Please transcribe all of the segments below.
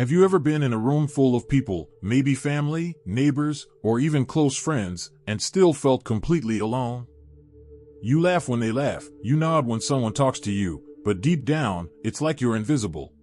Have you ever been in a room full of people, maybe family, neighbors, or even close friends, and still felt completely alone? You laugh when they laugh, you nod when someone talks to you, but deep down, it's like you're invisible.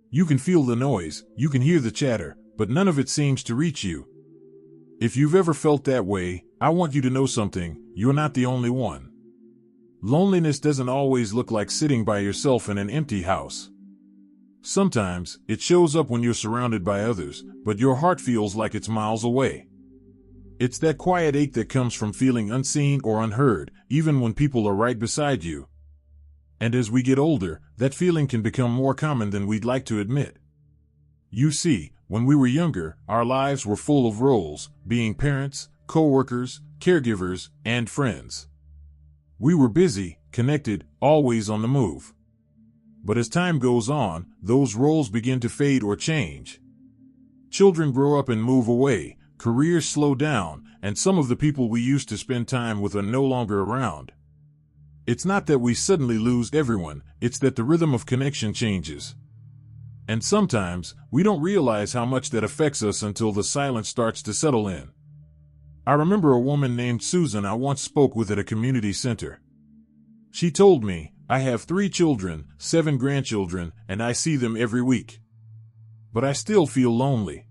You can feel the noise, you can hear the chatter, but none of it seems to reach you. If you've ever felt that way, I want you to know something: you're not the only one. Loneliness doesn't always look like sitting by yourself in an empty house. Sometimes, it shows up when you're surrounded by others, but your heart feels like it's miles away. It's that quiet ache that comes from feeling unseen or unheard, even when people are right beside you. And as we get older, that feeling can become more common than we'd like to admit. You see, when we were younger, our lives were full of roles, being parents, co-workers, caregivers, and friends. We were busy, connected, always on the move. But as time goes on, those roles begin to fade or change. Children grow up and move away, careers slow down, and some of the people we used to spend time with are no longer around. It's not that we suddenly lose everyone, it's that the rhythm of connection changes. And sometimes, we don't realize how much that affects us until the silence starts to settle in. I remember a woman named Susan I once spoke with at a community center. She told me, "I have 3 children, 7 grandchildren, and I see them every week. But I still feel lonely."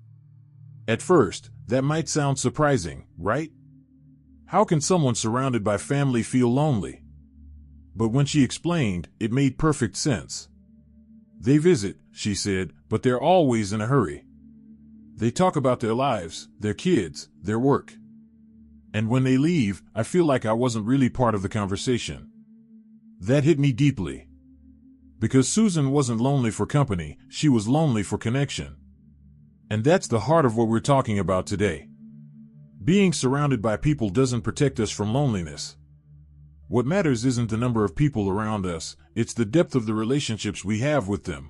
At first, that might sound surprising, right? How can someone surrounded by family feel lonely? But when she explained, it made perfect sense. They visit, she said, but they're always in a hurry. They talk about their lives, their kids, their work. And when they leave, I feel like I wasn't really part of the conversation. That hit me deeply. Because Susan wasn't lonely for company, she was lonely for connection. And that's the heart of what we're talking about today. Being surrounded by people doesn't protect us from loneliness. What matters isn't the number of people around us, it's the depth of the relationships we have with them.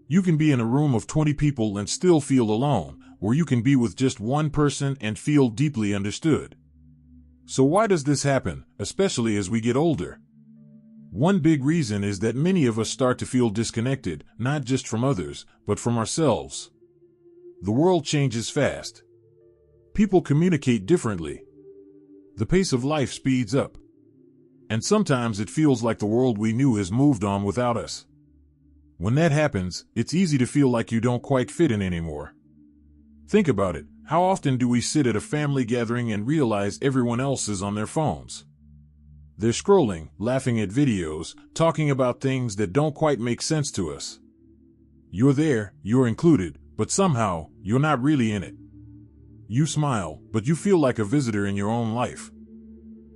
You can be in a room of 20 people and still feel alone, or you can be with just one person and feel deeply understood. So why does this happen, especially as we get older? One big reason is that many of us start to feel disconnected, not just from others, but from ourselves. The world changes fast. People communicate differently. The pace of life speeds up. And sometimes it feels like the world we knew has moved on without us. When that happens, it's easy to feel like you don't quite fit in anymore. Think about it. How often do we sit at a family gathering and realize everyone else is on their phones? They're scrolling, laughing at videos, talking about things that don't quite make sense to us. You're there, you're included, but somehow, you're not really in it. You smile, but you feel like a visitor in your own life.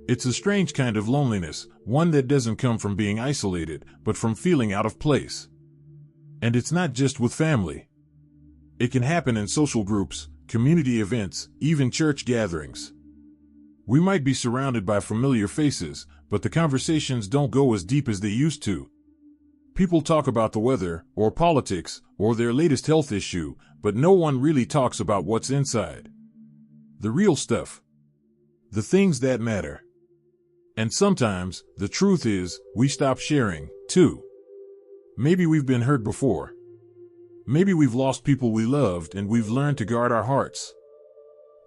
It's a strange kind of loneliness, one that doesn't come from being isolated, but from feeling out of place. And it's not just with family. It can happen in social groups, community events, even church gatherings. We might be surrounded by familiar faces, but the conversations don't go as deep as they used to. People talk about the weather, or politics, or their latest health issue, but no one really talks about what's inside. The real stuff. The things that matter. And sometimes, the truth is, we stop sharing, too. Maybe we've been hurt before. Maybe we've lost people we loved and we've learned to guard our hearts.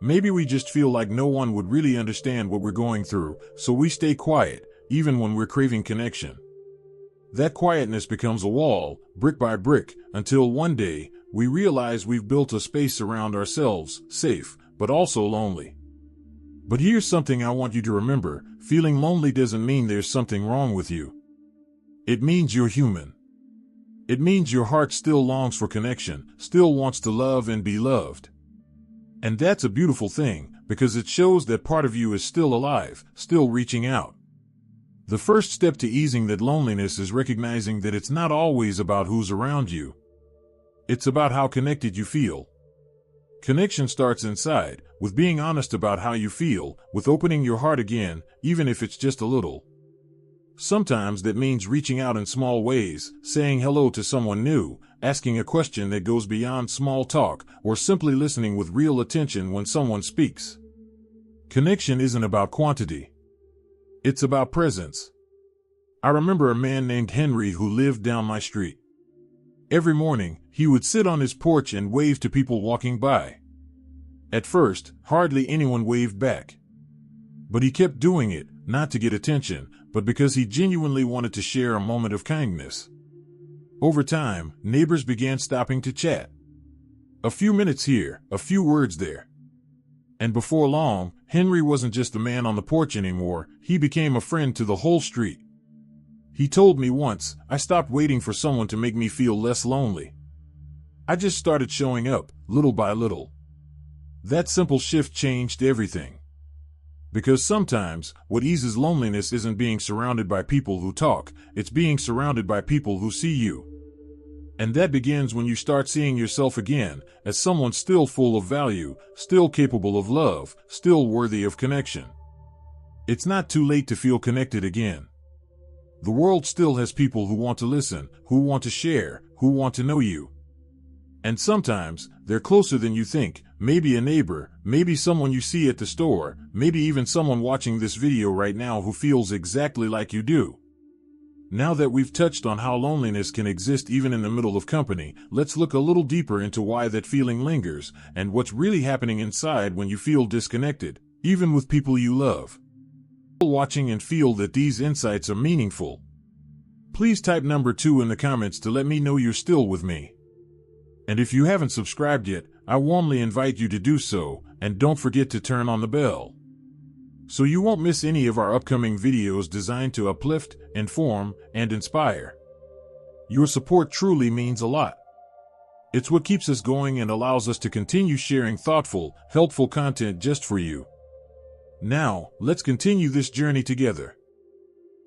Maybe we just feel like no one would really understand what we're going through, so we stay quiet, even when we're craving connection. That quietness becomes a wall, brick by brick, until one day, we realize we've built a space around ourselves, safe, but also lonely. But here's something I want you to remember: feeling lonely doesn't mean there's something wrong with you. It means you're human. It means your heart still longs for connection, still wants to love and be loved. And that's a beautiful thing, because it shows that part of you is still alive, still reaching out. The first step to easing that loneliness is recognizing that it's not always about who's around you. It's about how connected you feel. Connection starts inside, with being honest about how you feel, with opening your heart again, even if it's just a little. Sometimes that means reaching out in small ways, saying hello to someone new, asking a question that goes beyond small talk, or simply listening with real attention when someone speaks. Connection isn't about quantity. It's about presence. I remember a man named Henry who lived down my street. Every morning, he would sit on his porch and wave to people walking by. At first, hardly anyone waved back. But he kept doing it, not to get attention, but because he genuinely wanted to share a moment of kindness. Over time, neighbors began stopping to chat. A few minutes here, a few words there. And before long, Henry wasn't just the man on the porch anymore, he became a friend to the whole street. He told me once, I stopped waiting for someone to make me feel less lonely. I just started showing up, little by little. That simple shift changed everything. Because sometimes, what eases loneliness isn't being surrounded by people who talk, it's being surrounded by people who see you. And that begins when you start seeing yourself again, as someone still full of value, still capable of love, still worthy of connection. It's not too late to feel connected again. The world still has people who want to listen, who want to share, who want to know you. And sometimes, they're closer than you think, maybe a neighbor, maybe someone you see at the store, maybe even someone watching this video right now who feels exactly like you do. Now that we've touched on how loneliness can exist even in the middle of company, let's look a little deeper into why that feeling lingers, and what's really happening inside when you feel disconnected, even with people you love. Watching and feel that these insights are meaningful. Please type number 2 in the comments to let me know you're still with me. And if you haven't subscribed yet, I warmly invite you to do so, and don't forget to turn on the bell, so you won't miss any of our upcoming videos designed to uplift, inform, and inspire. Your support truly means a lot. It's what keeps us going and allows us to continue sharing thoughtful, helpful content just for you. Now, let's continue this journey together.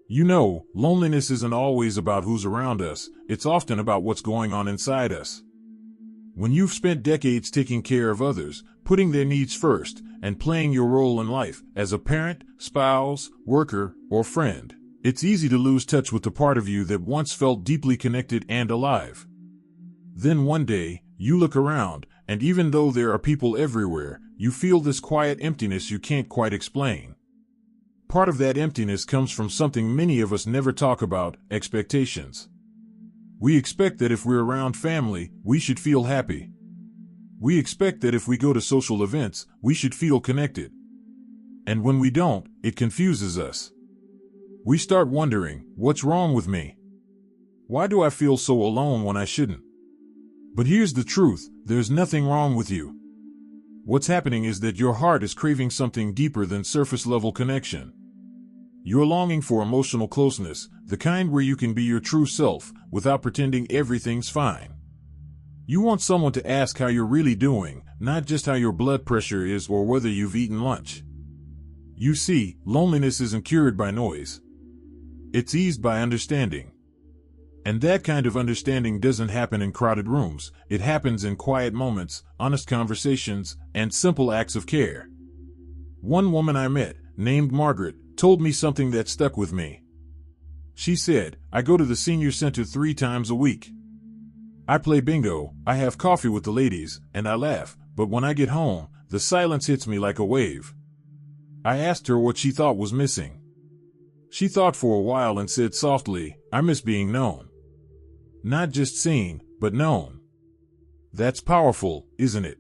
You know, loneliness isn't always about who's around us, it's often about what's going on inside us. When you've spent decades taking care of others, putting their needs first, and playing your role in life as a parent, spouse, worker, or friend, it's easy to lose touch with the part of you that once felt deeply connected and alive. Then one day, you look around, and even though there are people everywhere, you feel this quiet emptiness you can't quite explain. Part of that emptiness comes from something many of us never talk about: expectations. We expect that if we're around family, we should feel happy. We expect that if we go to social events, we should feel connected. And when we don't, it confuses us. We start wondering, what's wrong with me? Why do I feel so alone when I shouldn't? But here's the truth, there's nothing wrong with you. What's happening is that your heart is craving something deeper than surface-level connection. You're longing for emotional closeness, the kind where you can be your true self, without pretending everything's fine. You want someone to ask how you're really doing, not just how your blood pressure is or whether you've eaten lunch. You see, loneliness isn't cured by noise. It's eased by understanding. And that kind of understanding doesn't happen in crowded rooms, it happens in quiet moments, honest conversations, and simple acts of care. One woman I met, named Margaret, told me something that stuck with me. She said, I go to the senior center 3 times a week. I play bingo, I have coffee with the ladies, and I laugh, but when I get home, the silence hits me like a wave. I asked her what she thought was missing. She thought for a while and said softly, I miss being known. Not just seen, but known. That's powerful, isn't it?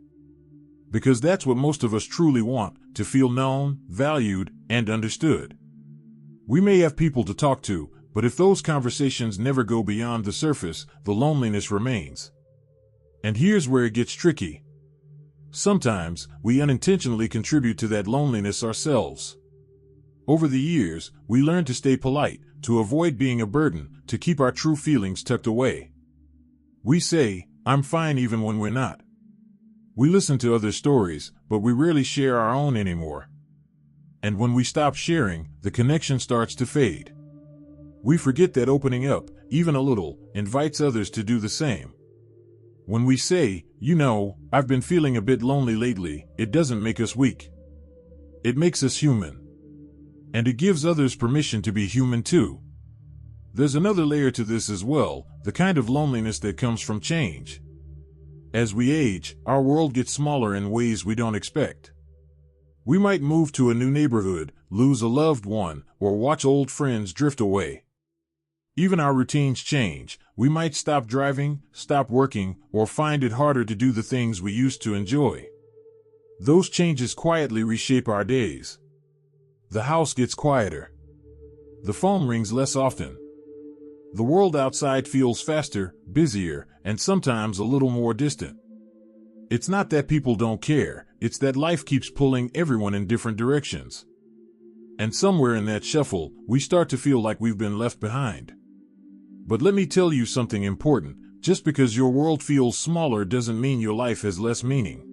Because that's what most of us truly want, to feel known, valued, and understood. We may have people to talk to, but if those conversations never go beyond the surface, the loneliness remains. And here's where it gets tricky. Sometimes, we unintentionally contribute to that loneliness ourselves. Over the years, we learn to stay polite, to avoid being a burden, to keep our true feelings tucked away. We say, I'm fine even when we're not. We listen to other stories, but we rarely share our own anymore. And when we stop sharing, the connection starts to fade. We forget that opening up, even a little, invites others to do the same. When we say, you know, I've been feeling a bit lonely lately, it doesn't make us weak. It makes us human. And it gives others permission to be human too. There's another layer to this as well, the kind of loneliness that comes from change. As we age, our world gets smaller in ways we don't expect. We might move to a new neighborhood, lose a loved one, or watch old friends drift away. Even our routines change. We might stop driving, stop working, or find it harder to do the things we used to enjoy. Those changes quietly reshape our days. The house gets quieter. The phone rings less often. The world outside feels faster, busier, and sometimes a little more distant. It's not that people don't care, it's that life keeps pulling everyone in different directions. And somewhere in that shuffle, we start to feel like we've been left behind. But let me tell you something important. Just because your world feels smaller doesn't mean your life has less meaning.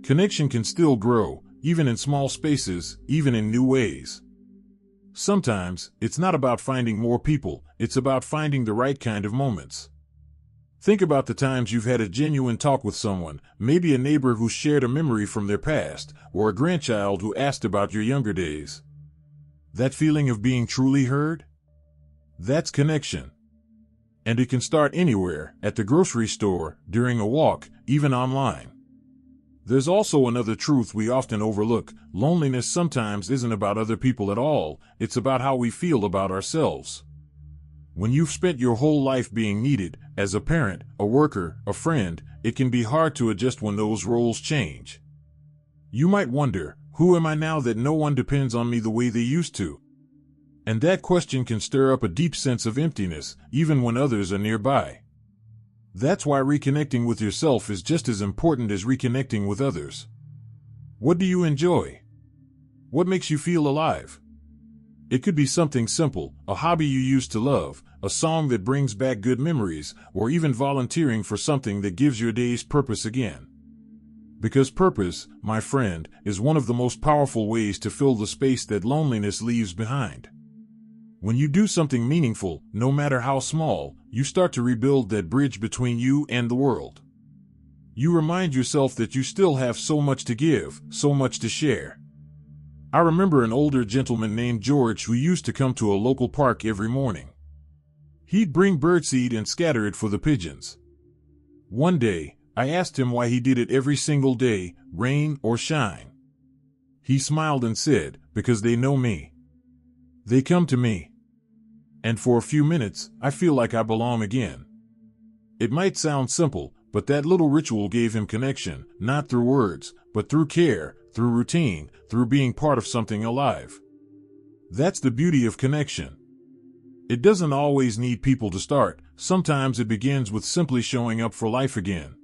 Connection can still grow, even in small spaces, even in new ways. Sometimes, it's not about finding more people, it's about finding the right kind of moments. Think about the times you've had a genuine talk with someone, maybe a neighbor who shared a memory from their past, or a grandchild who asked about your younger days. That feeling of being truly heard? That's connection. And it can start anywhere, at the grocery store, during a walk, even online. There's also another truth we often overlook. Loneliness sometimes isn't about other people at all, it's about how we feel about ourselves. When you've spent your whole life being needed, as a parent, a worker, a friend, it can be hard to adjust when those roles change. You might wonder, who am I now that no one depends on me the way they used to? And that question can stir up a deep sense of emptiness, even when others are nearby. That's why reconnecting with yourself is just as important as reconnecting with others. What do you enjoy? What makes you feel alive? It could be something simple, a hobby you used to love, a song that brings back good memories, or even volunteering for something that gives your days purpose again. Because purpose, my friend, is one of the most powerful ways to fill the space that loneliness leaves behind. When you do something meaningful, no matter how small, you start to rebuild that bridge between you and the world. You remind yourself that you still have so much to give, so much to share. I remember an older gentleman named George who used to come to a local park every morning. He'd bring birdseed and scatter it for the pigeons. One day, I asked him why he did it every single day, rain or shine. He smiled and said, "Because they know me. They come to me. And for a few minutes, I feel like I belong again." It might sound simple, but that little ritual gave him connection, not through words, but through care, through routine, through being part of something alive. That's the beauty of connection. It doesn't always need people to start. Sometimes it begins with simply showing up for life again.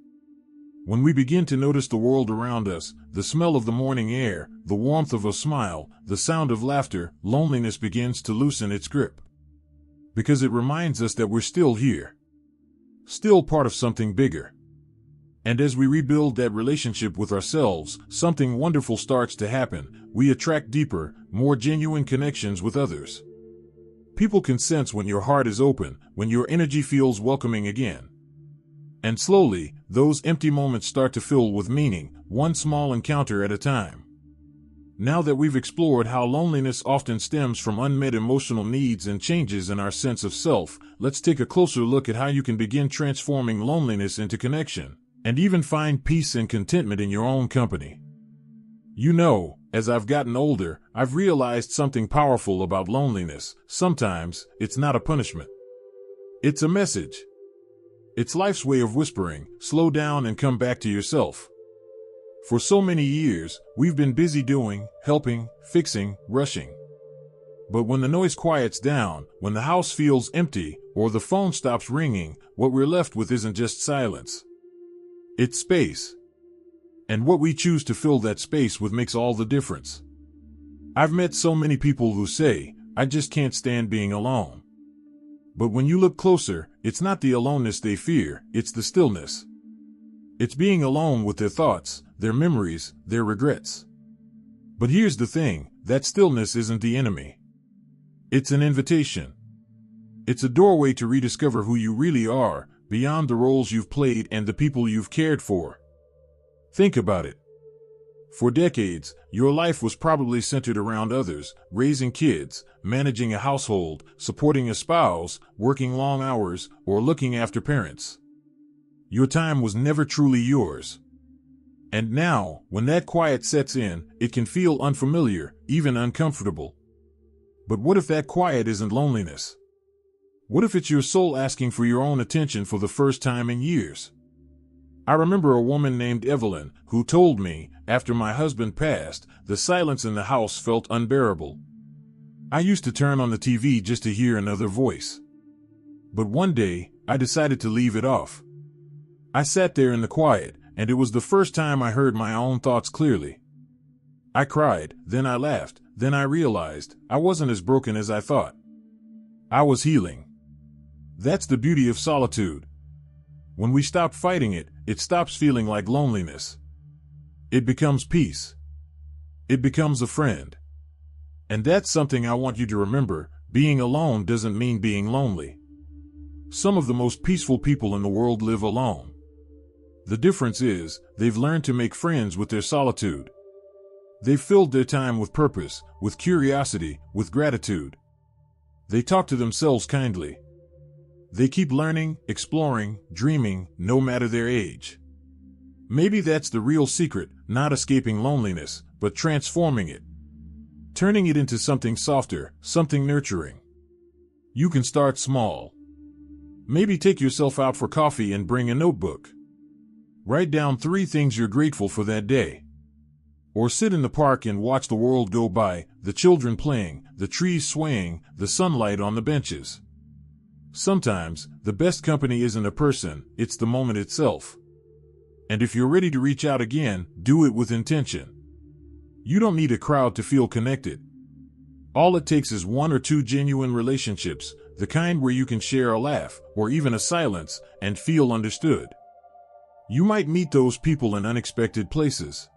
When we begin to notice the world around us, the smell of the morning air, the warmth of a smile, the sound of laughter, loneliness begins to loosen its grip. Because it reminds us that we're still here. Still part of something bigger. And as we rebuild that relationship with ourselves, something wonderful starts to happen. We attract deeper, more genuine connections with others. People can sense when your heart is open, when your energy feels welcoming again. And slowly, those empty moments start to fill with meaning, one small encounter at a time. Now that we've explored how loneliness often stems from unmet emotional needs and changes in our sense of self, let's take a closer look at how you can begin transforming loneliness into connection, and even find peace and contentment in your own company. You know, as I've gotten older, I've realized something powerful about loneliness. Sometimes, it's not a punishment. It's a message. It's life's way of whispering, slow down and come back to yourself. For so many years, we've been busy doing, helping, fixing, rushing. But when the noise quiets down, when the house feels empty, or the phone stops ringing, what we're left with isn't just silence. It's space. And what we choose to fill that space with makes all the difference. I've met so many people who say, "I just can't stand being alone." But when you look closer, it's not the aloneness they fear, it's the stillness. It's being alone with their thoughts, their memories, their regrets. But here's the thing, that stillness isn't the enemy. It's an invitation. It's a doorway to rediscover who you really are, beyond the roles you've played and the people you've cared for. Think about it. For decades, your life was probably centered around others, raising kids, managing a household, supporting a spouse, working long hours, or looking after parents. Your time was never truly yours. And now, when that quiet sets in, it can feel unfamiliar, even uncomfortable. But what if that quiet isn't loneliness? What if it's your soul asking for your own attention for the first time in years? I remember a woman named Evelyn who told me, after my husband passed, the silence in the house felt unbearable. I used to turn on the TV just to hear another voice. But one day, I decided to leave it off. I sat there in the quiet, and it was the first time I heard my own thoughts clearly. I cried, then I laughed, then I realized I wasn't as broken as I thought. I was healing. That's the beauty of solitude. When we stop fighting it, it stops feeling like loneliness. It becomes peace. It becomes a friend. And that's something I want you to remember. Being alone doesn't mean being lonely. Some of the most peaceful people in the world live alone. The difference is, they've learned to make friends with their solitude. They've filled their time with purpose, with curiosity, with gratitude. They talk to themselves kindly. They keep learning, exploring, dreaming, no matter their age. Maybe that's the real secret, not escaping loneliness, but transforming it. Turning it into something softer, something nurturing. You can start small. Maybe take yourself out for coffee and bring a notebook. Write down 3 things you're grateful for that day. Or sit in the park and watch the world go by, the children playing, the trees swaying, the sunlight on the benches. Sometimes, the best company isn't a person, it's the moment itself. And if you're ready to reach out again, do it with intention. You don't need a crowd to feel connected. All it takes is 1 or 2 genuine relationships, the kind where you can share a laugh, or even a silence, and feel understood. You might meet those people in unexpected places.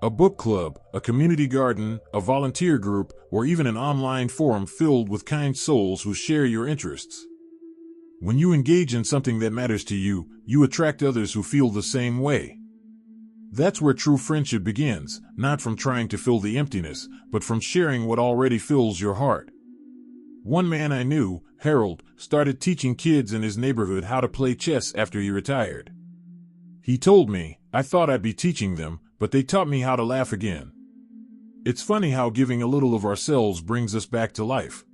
A book club, a community garden, a volunteer group, or even an online forum filled with kind souls who share your interests. When you engage in something that matters to you, you attract others who feel the same way. That's where true friendship begins, not from trying to fill the emptiness, but from sharing what already fills your heart. One man I knew, Harold, started teaching kids in his neighborhood how to play chess after he retired. He told me, "I thought I'd be teaching them, but they taught me how to laugh again." It's funny how giving a little of ourselves brings us back to life.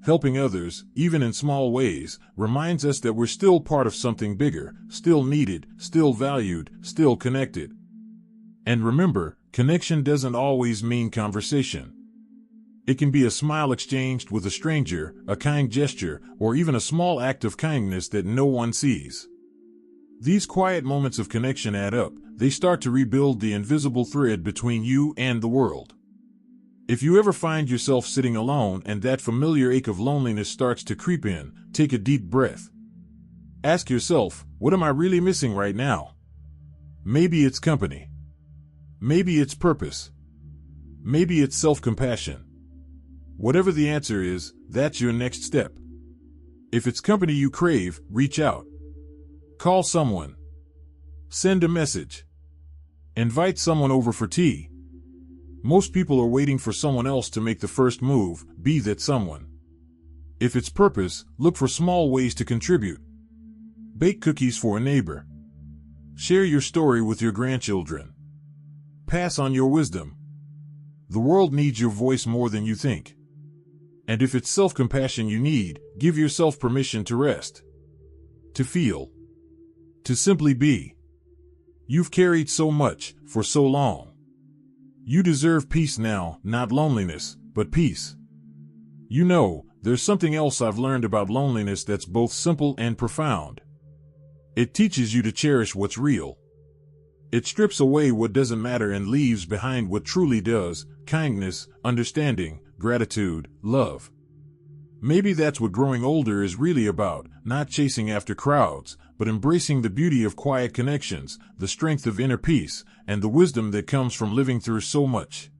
Helping others, even in small ways, reminds us that we're still part of something bigger, still needed, still valued, still connected. And remember, connection doesn't always mean conversation. It can be a smile exchanged with a stranger, a kind gesture, or even a small act of kindness that no one sees. These quiet moments of connection add up. They start to rebuild the invisible thread between you and the world. If you ever find yourself sitting alone and that familiar ache of loneliness starts to creep in, take a deep breath. Ask yourself, what am I really missing right now? Maybe it's company. Maybe it's purpose. Maybe it's self-compassion. Whatever the answer is, that's your next step. If it's company you crave, reach out. Call someone. Send a message. Invite someone over for tea. Most people are waiting for someone else to make the first move, be that someone. If it's purpose, look for small ways to contribute. Bake cookies for a neighbor. Share your story with your grandchildren. Pass on your wisdom. The world needs your voice more than you think. And if it's self-compassion you need, give yourself permission to rest. To feel. To simply be. You've carried so much, for so long. You deserve peace now, not loneliness, but peace. You know, there's something else I've learned about loneliness that's both simple and profound. It teaches you to cherish what's real. It strips away what doesn't matter and leaves behind what truly does: kindness, understanding, gratitude, love. Maybe that's what growing older is really about, not chasing after crowds, but embracing the beauty of quiet connections, the strength of inner peace, and the wisdom that comes from living through so much.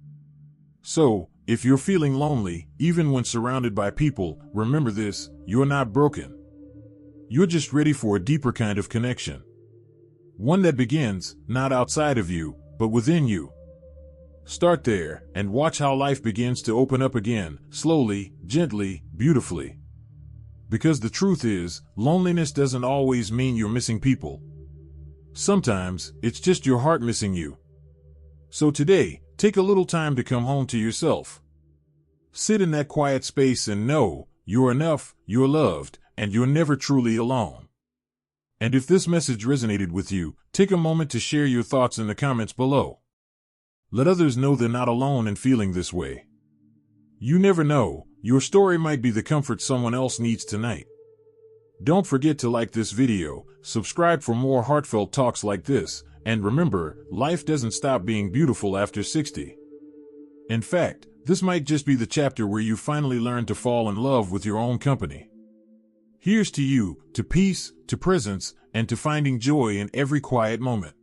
So, if you're feeling lonely, even when surrounded by people, remember this: you're not broken. You're just ready for a deeper kind of connection. One that begins, not outside of you, but within you. Start there, and watch how life begins to open up again, slowly, gently, beautifully. Because the truth is, loneliness doesn't always mean you're missing people. Sometimes, it's just your heart missing you. So today, take a little time to come home to yourself. Sit in that quiet space and know, you're enough, you're loved, and you're never truly alone. And if this message resonated with you, take a moment to share your thoughts in the comments below. Let others know they're not alone in feeling this way. You never know, your story might be the comfort someone else needs tonight. Don't forget to like this video, subscribe for more heartfelt talks like this, and remember, life doesn't stop being beautiful after 60. In fact, this might just be the chapter where you finally learn to fall in love with your own company. Here's to you, to peace, to presence, and to finding joy in every quiet moment.